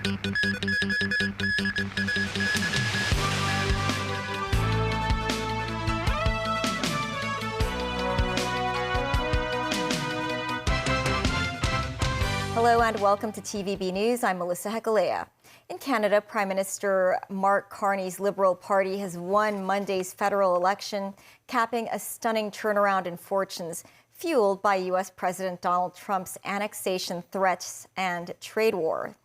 Hello and welcome to TVB News. I'm Melissa Hekalea. In Canada, Prime Minister Mark Carney's Liberal Party has won Monday's federal election, capping a stunning turnaround in fortunes, fueled by U.S. President Donald Trump's annexation threats and trade war.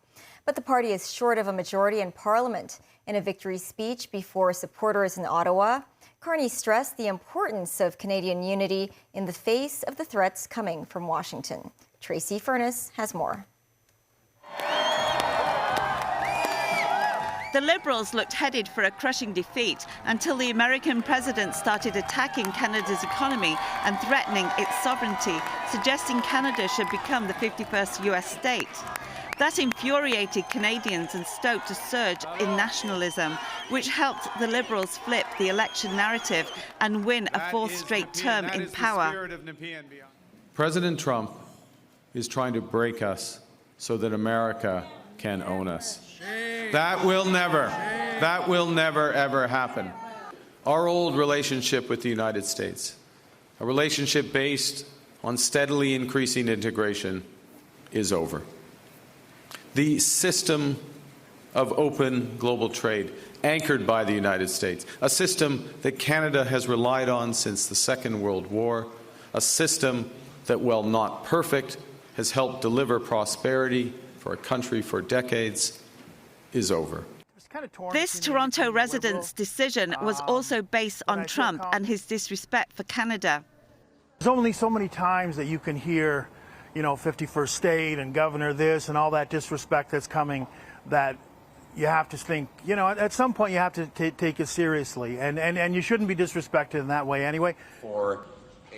But the party is short of a majority in Parliament. In a victory speech before supporters in Ottawa, Carney stressed the importance of Canadian unity in the face of the threats coming from Washington. Tracy Furness has more. The Liberals looked headed for a crushing defeat until the American president started attacking Canada's economy and threatening its sovereignty, suggesting Canada should become the 51st US state. That infuriated Canadians and stoked a surge in nationalism, which helped the Liberals flip the election narrative and win a fourth straight term in power. President Trump is trying to break us so that America can own us. That will never ever happen. Our old relationship with the United States, a relationship based on steadily increasing integration, is over. The system of open global trade, anchored by the United States, a system that Canada has relied on since the Second World War, a system that, while not perfect, has helped deliver prosperity for a country for decades, is over. This Toronto resident's decision was also based on Trump and his disrespect for Canada. There's only so many times that you can hear, 51st state and governor this and all that disrespect that's coming, that you have to think, at some point you have to take it seriously. And you shouldn't be disrespected in that way anyway.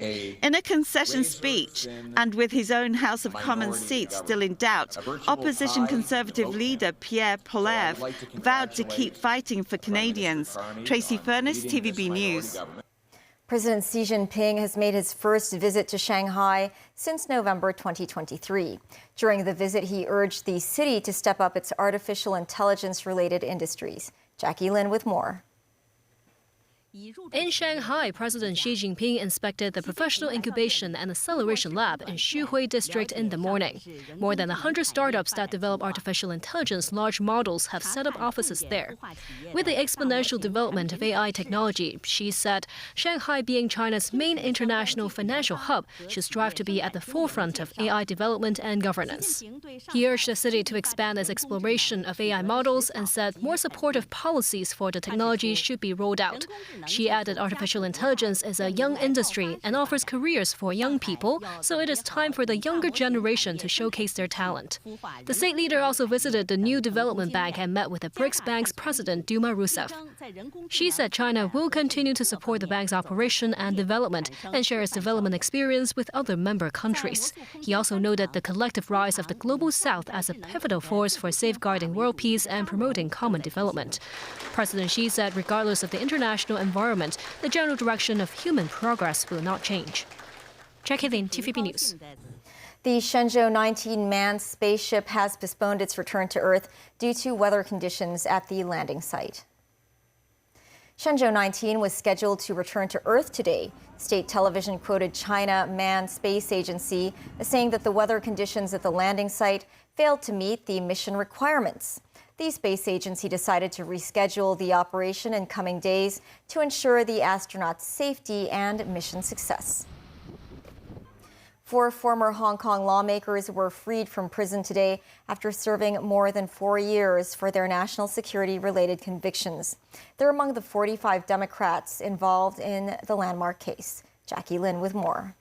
In a concession speech, and with his own House of Commons seat still in doubt, opposition Conservative leader Pierre Poilievre vowed to keep fighting for Canadians. Tracy Furness, TVB News. President Xi Jinping has made his first visit to Shanghai since November 2023. During the visit, he urged the city to step up its artificial intelligence-related industries. Jackie Lin with more. In Shanghai, President Xi Jinping inspected the Professional Incubation and Acceleration Lab in Xuhui District in the morning. More than 100 startups that develop artificial intelligence large models have set up offices there. With the exponential development of AI technology, Xi said Shanghai, being China's main international financial hub, should strive to be at the forefront of AI development and governance. He urged the city to expand its exploration of AI models and said more supportive policies for the technology should be rolled out. She added artificial intelligence is a young industry and offers careers for young people, so it is time for the younger generation to showcase their talent. The state leader also visited the new development bank and met with the BRICS Bank's president, Dilma Rousseff. She said China will continue to support the bank's operation and development and share its development experience with other member countries. He also noted the collective rise of the Global South as a pivotal force for safeguarding world peace and promoting common development. President Xi said regardless of the international environment, the general direction of human progress will not change. Jackie Lin, TVB News. The Shenzhou 19 manned spaceship has postponed its return to Earth due to weather conditions at the landing site. Shenzhou 19 was scheduled to return to Earth today. State television quoted China Manned Space Agency as saying that the weather conditions at the landing site failed to meet the mission requirements. The space agency decided to reschedule the operation in coming days to ensure the astronauts' safety and mission success. 4 former Hong Kong lawmakers were freed from prison today after serving more than 4 years for their national security-related convictions. They're among the 45 Democrats involved in the landmark case. Jackie Lin with more.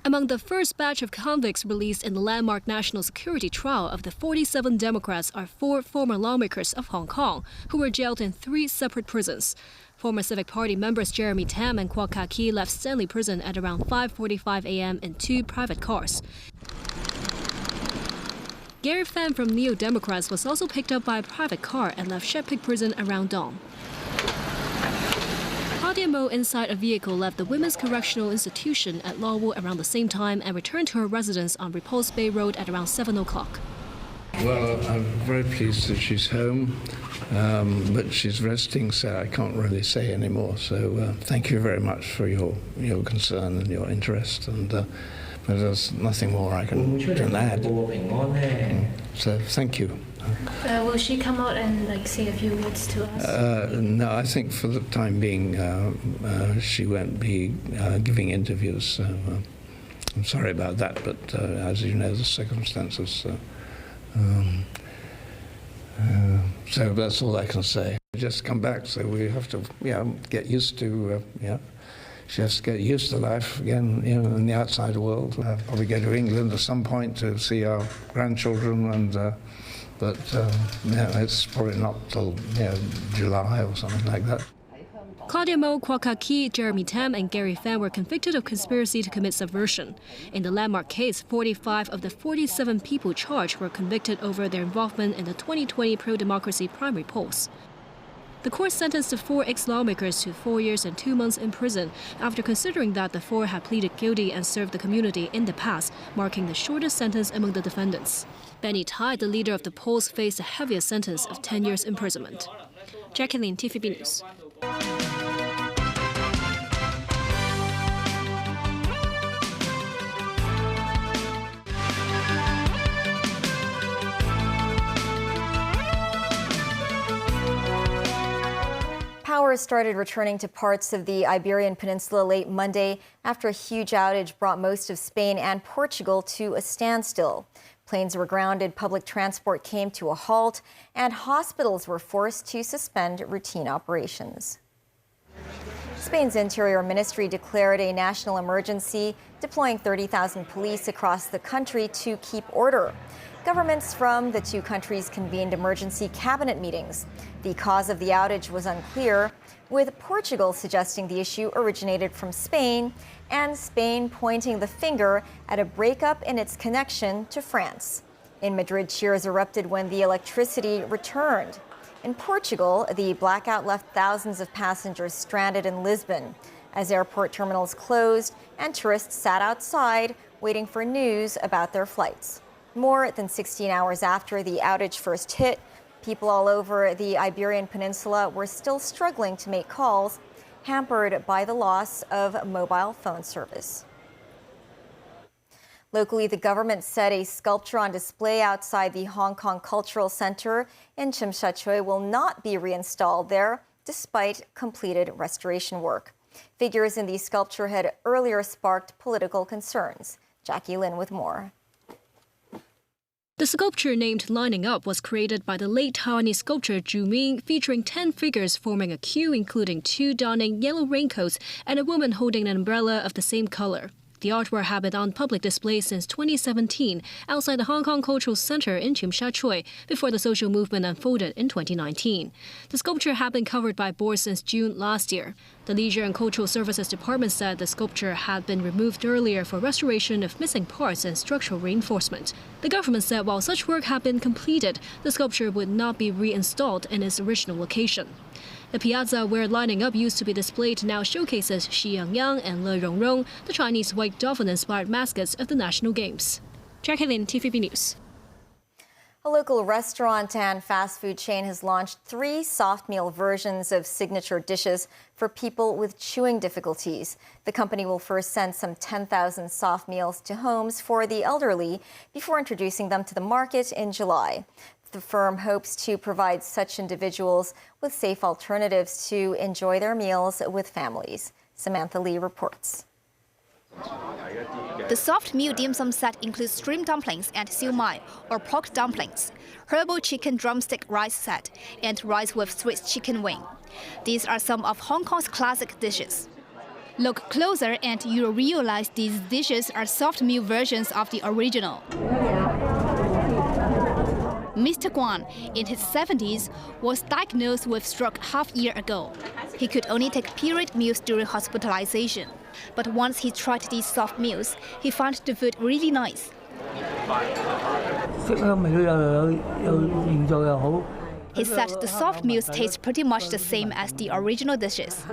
Among the first batch of convicts released in the landmark national security trial of the 47 Democrats are 4 former lawmakers of Hong Kong who were jailed in 3 separate prisons. Former Civic Party members Jeremy Tam and Kwok Ka-ki left Stanley Prison at around 5:45 a.m. in 2 private cars. Gary Pham from Neo Democrats was also picked up by a private car and left Shet Pik Prison around dawn. Claudia Mo inside a vehicle left the Women's Correctional Institution at Lawwood around the same time and returned to her residence on Repulse Bay Road at around 7 o'clock. Well, I'm very pleased that she's home, but she's resting, so I can't really say any more. So thank you very much for your concern and your interest, and but there's nothing more I can add. So thank you. Will she come out and say a few words to us? No, I think for the time being she won't be giving interviews. So I'm sorry about that, but as you know, the circumstances. So that's all I can say. Just come back, so we have to, get used to, she has to get used to life again, in the outside world. Probably go to England at some point to see our grandchildren, and but it's probably not till July or something like that. Claudia Mo, Kwok Ka-ki, Jeremy Tam, and Gary Fan were convicted of conspiracy to commit subversion. In the landmark case, 45 of the 47 people charged were convicted over their involvement in the 2020 pro-democracy primary polls. The court sentenced the 4 ex-lawmakers to 4 years and 2 months in prison after considering that the 4 had pleaded guilty and served the community in the past, marking the shortest sentence among the defendants. Benny Tai, the leader of the polls, faced a heavier sentence of 10 years imprisonment. Jackie Lin, TVB News. Power started returning to parts of the Iberian Peninsula late Monday after a huge outage brought most of Spain and Portugal to a standstill. Planes were grounded, public transport came to a halt, and hospitals were forced to suspend routine operations. Spain's Interior Ministry declared a national emergency, deploying 30,000 police across the country to keep order. Governments from the 2 countries convened emergency cabinet meetings. The cause of the outage was unclear, with Portugal suggesting the issue originated from Spain, and Spain pointing the finger at a breakup in its connection to France. In Madrid, cheers erupted when the electricity returned. In Portugal, the blackout left thousands of passengers stranded in Lisbon as airport terminals closed and tourists sat outside waiting for news about their flights. More than 16 hours after the outage first hit, people all over the Iberian Peninsula were still struggling to make calls, hampered by the loss of mobile phone service. Locally, the government said a sculpture on display outside the Hong Kong Cultural Center in Tsim Sha Tsui will not be reinstalled there, despite completed restoration work. Figures in the sculpture had earlier sparked political concerns. Jackie Lin with more. The sculpture named Lining Up was created by the late Taiwanese sculptor Zhu Ming, featuring 10 figures forming a queue, including 2 donning yellow raincoats and a woman holding an umbrella of the same color. The artwork had been on public display since 2017 outside the Hong Kong Cultural Center in Tsim Sha Tsui before the social movement unfolded in 2019. The sculpture had been covered by boards since June last year. The Leisure and Cultural Services Department said the sculpture had been removed earlier for restoration of missing parts and structural reinforcement. The government said while such work had been completed, the sculpture would not be reinstalled in its original location. The piazza where Lining Up used to be displayed now showcases Xi Yangyang and Le Rongrong, the Chinese white dolphin-inspired mascots of the national games. Jackie Lin, TVB News. A local restaurant and fast food chain has launched 3 soft meal versions of signature dishes for people with chewing difficulties. The company will first send some 10,000 soft meals to homes for the elderly before introducing them to the market in July. The firm hopes to provide such individuals with safe alternatives to enjoy their meals with families. Samantha Lee reports. The soft meal dim sum set includes shrimp dumplings and siu mai, or pork dumplings, herbal chicken drumstick rice set, and rice with Swiss chicken wing. These are some of Hong Kong's classic dishes. Look closer and you'll realize these dishes are soft meal versions of the original. Mr. Guan, in his 70s, was diagnosed with stroke half a year ago. He could only take period meals during hospitalization. But once he tried these soft meals, he found the food really nice. He said the soft meals taste pretty much the same as the original dishes.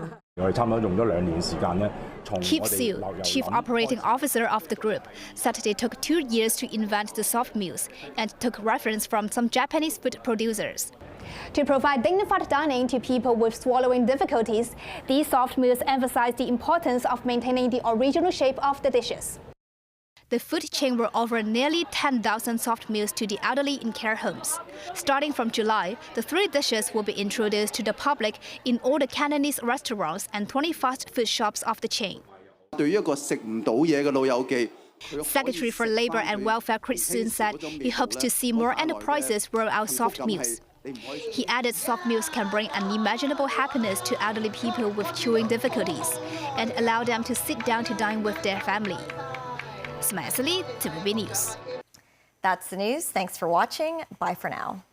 Kip Siu, chief operating officer of the group, said they took 2 years to invent the soft meals and took reference from some Japanese food producers. To provide dignified dining to people with swallowing difficulties, these soft meals emphasize the importance of maintaining the original shape of the dishes. The food chain will offer nearly 10,000 soft meals to the elderly in care homes. Starting from July, the 3 dishes will be introduced to the public in all the Cantonese restaurants and 20 fast food shops of the chain. Secretary for Labor and Welfare Chris Soon said he hopes to see more enterprises roll out soft meals. He added soft meals can bring unimaginable happiness to elderly people with chewing difficulties and allow them to sit down to dine with their family. Smiley, TVB News. That's the news. Thanks for watching. Bye for now.